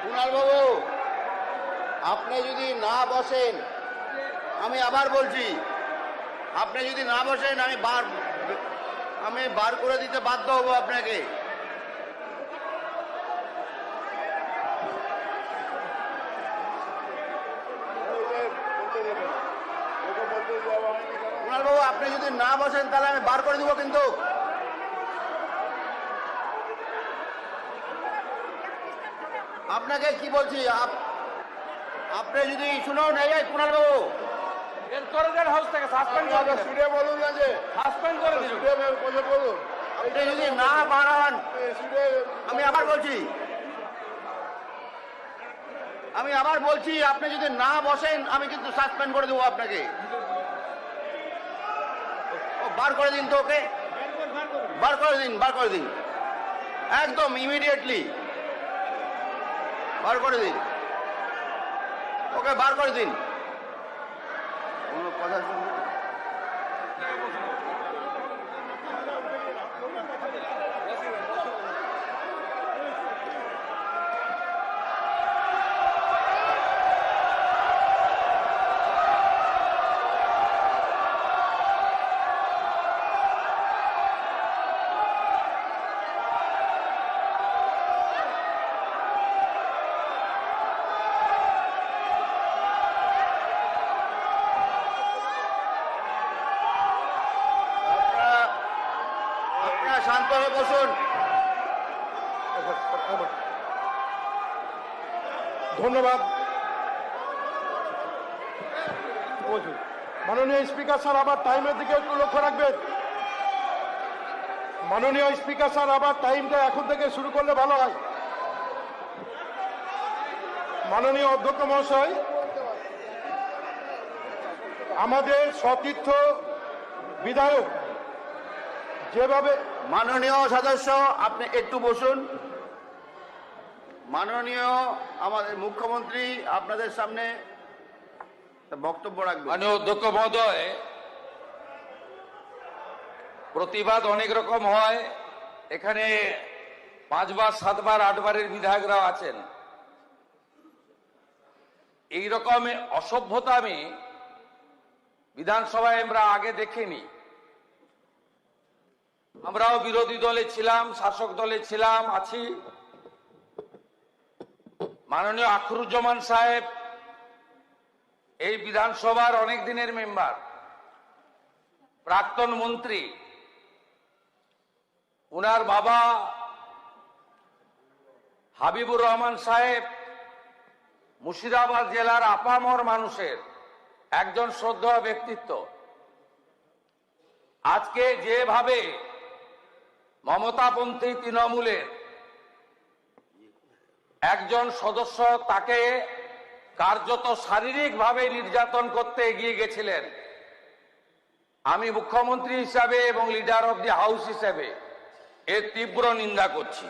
কুণাল বাবু, আপনি যদি না বসেন, আমি আবার বলছি, আপনি যদি না বসেন আমি বার করে দিতে বাধ্য হব আপনাকে। কুণাল বাবু, আপনি যদি না বসেন তাহলে আমি বার করে দিব কিন্তু। আপনাকে কি বলছি, আপনি যদি শুনুন, এই কুণাল বাবু, হাউস থেকে সাসপেন্ড করে স্টুডিও বলুন না যে সাসপেন্ড করে বলুন। আপনি যদি না বাড়ান, আমি আবার বলছি, আপনি যদি না বসেন আমি কিন্তু সাসপেন্ড করে দেবো আপনাকে। বার করে দিন তো ওকে, বার করে দিন একদম ইমিডিয়েটলি বার করে দিন ওকে, বার করে দিন। কোনো কথা শুনবেন? শান্ত হয়ে বসুন। ধন্যবাদ। মাননীয় স্পিকার স্যার, আবার টাইমের দিকে একটু লক্ষ্য রাখবেন। মাননীয় স্পিকার স্যার, আবার টাইমটা এখন থেকে শুরু করলে ভালো হয়। মাননীয় অধ্যক্ষ মহাশয়, আমাদের সতীর্থ বিধায়ক যেভাবে, মাননীয় সদস্য আপনি একটু বসুন। মাননীয় আমাদের মুখ্যমন্ত্রী আপনাদের সামনে বক্তব্য রাখবেন। মাননীয় অধ্যক্ষ মহোদয়, প্রতিবাদ অনেক রকম হয়, এখানে 5 বার 7 বার 8 বারের বিধায়করাও আছেন। এই রকম অসভ্যতা আমি বিধানসভায় আমরা আগে দেখিনি। আমরাও বিরোধী দলে ছিলাম, শাসক দলে ছিলাম, আছি। মাননীয় আখরুজ্জামান সাহেব এই বিধানসভার অনেক দিনের মেম্বার, প্রাক্তন মন্ত্রী। উনার বাবা হাবিবুর রহমান সাহেব মুর্শিদাবাদ জেলার আপামর মানুষের একজন শ্রদ্ধেয় ব্যক্তিত্ব। আজকে যেভাবে মমতাপন্থী তৃণমূলের একজন সদস্য তাকে কার্যত শারীরিকভাবে নির্যাতন করতে এগিয়ে গেছিলেন, আমি মুখ্যমন্ত্রী হিসাবে এবং লিডার অব দি হাউস হিসাবে এর তীব্র নিন্দা করছি।